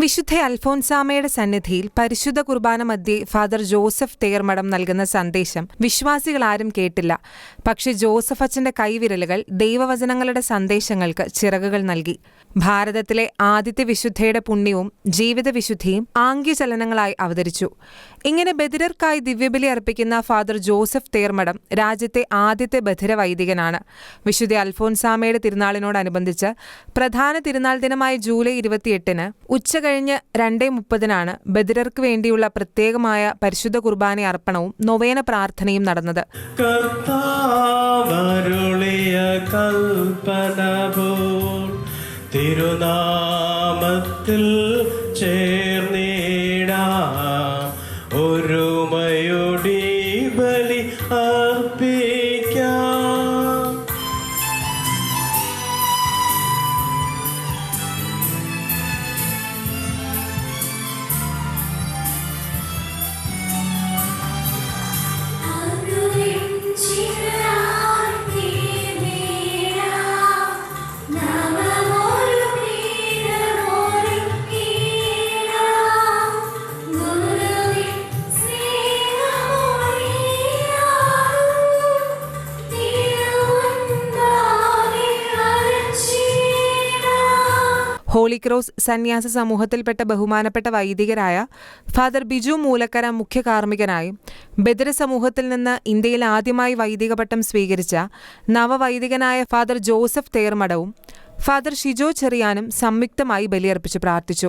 വിശുദ്ധ അൽഫോൻസാമയുടെ സന്നിധിയിൽ പരിശുദ്ധ കുർബാന മധ്യേ ഫാദർ ജോസഫ് തേർമഠം നൽകുന്ന സന്ദേശം വിശ്വാസികളാരും കേട്ടില്ല. പക്ഷേ ജോസഫ് അച്ഛന്റെ കൈവിരലുകൾ ദൈവവചനങ്ങളുടെ സന്ദേശങ്ങൾക്ക് ചിറകുകൾ നൽകി. ഭാരതത്തിലെ ആദ്യത്തെ വിശുദ്ധയുടെ പുണ്യവും ജീവിത വിശുദ്ധിയും ആംഗ്യചലനങ്ങളായി അവതരിച്ചു. ഇങ്ങനെ ബധിരർക്കായി ദിവ്യബലി അർപ്പിക്കുന്ന ഫാദർ ജോസഫ് തേർമഠം രാജ്യത്തെ ആദ്യത്തെ ബധിര വൈദികനാണ്. വിശുദ്ധ അൽഫോൻസാമയുടെ തിരുനാളിനോടനുബന്ധിച്ച് പ്രധാന തിരുനാൾ ദിനമായ ജൂലൈ 28-ന് ഉച്ചകഴിഞ്ഞ് 2:30-നാണ് ബധിരർക്ക് വേണ്ടിയുള്ള പ്രത്യേകമായ പരിശുദ്ധ കുർബാന അർപ്പണവും നൊവേന പ്രാർത്ഥനയും നടന്നത്. തിരുനാമത്തിൽ ചേർന്നിടാം, ഒരുമയോടി ബലി അർപ്പിക്കാം. ഹോളി ക്രോസ് സന്യാസ സമൂഹത്തിൽപ്പെട്ട ബഹുമാനപ്പെട്ട വൈദികരായ ഫാദർ ബിജു മൂലക്കര മുഖ്യ കാർമ്മികനായും ബധിര സമൂഹത്തിൽ നിന്ന് ഇന്ത്യയിൽ ആദ്യമായി വൈദിക പട്ടം സ്വീകരിച്ച നവവൈദികനായ ഫാദർ ജോസഫ് തേർമഠവും ഫാദർ ഷിജോ ചെറിയാനും സംയുക്തമായി ബലിയർപ്പിച്ച് പ്രാർത്ഥിച്ചു.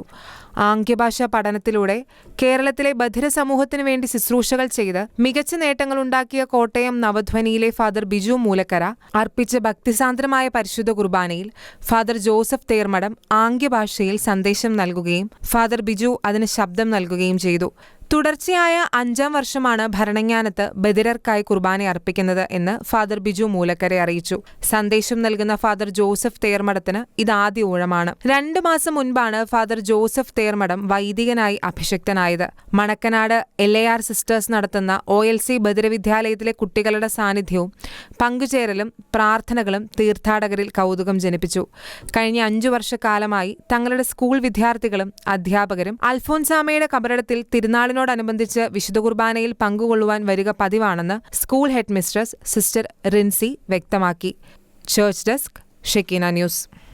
ആംഗ്യഭാഷാ പഠനത്തിലൂടെ കേരളത്തിലെ ബധിര സമൂഹത്തിനു വേണ്ടി ശുശ്രൂഷകൾ ചെയ്ത് മികച്ച നേട്ടങ്ങളുണ്ടാക്കിയ കോട്ടയം നവധ്വനിയിലെ ഫാദർ ബിജു മൂലക്കര അർപ്പിച്ച ഭക്തിസാന്ദ്രമായ പരിശുദ്ധ കുർബാനയിൽ ഫാദർ ജോസഫ് തേർമഠം ആംഗ്യഭാഷയിൽ സന്ദേശം നൽകുകയും ഫാദർ ബിജു അതിന് ശബ്ദം നൽകുകയും ചെയ്തു. തുടർച്ചയായ 5-ാം വർഷമാണ് ഭരണങ്ങാനത്ത് ബധിരർക്കായി കുർബാന അർപ്പിക്കുന്നത് എന്ന് ഫാദർ ബിജു മൂലക്കര അറിയിച്ചു. സന്ദേശം നൽകുന്ന ഫാദർ ജോസഫ് തേർമഠത്തിന് ഇതാദ്യ ഊഴമാണ്. 2 മാസം മുൻപാണ് ഫാദർ ജോസഫ് തേർമഠം വൈദികനായി അഭിഷിക്തനായത്. മണക്കനാട് LAR സിസ്റ്റേഴ്സ് നടത്തുന്ന OLC ബധിര വിദ്യാലയത്തിലെ കുട്ടികളുടെ സാന്നിധ്യവും പങ്കുചേരലും പ്രാർത്ഥനകളും തീർത്ഥാടകരിൽ കൗതുകം ജനിപ്പിച്ചു. കഴിഞ്ഞ 5 വർഷക്കാലമായി തങ്ങളുടെ സ്കൂൾ വിദ്യാർത്ഥികളും അധ്യാപകരും അൽഫോൻസാമയുടെ കബറിടത്തിൽ തിരുനാളിനോടനുബന്ധിച്ച് വിശുദ്ധ കുർബാനയിൽ പങ്കുകൊള്ളുവാൻ വരിക പതിവാണെന്ന് school head mistress sister Rincy വ്യക്തമാക്കി. Church desk, Shekinah news.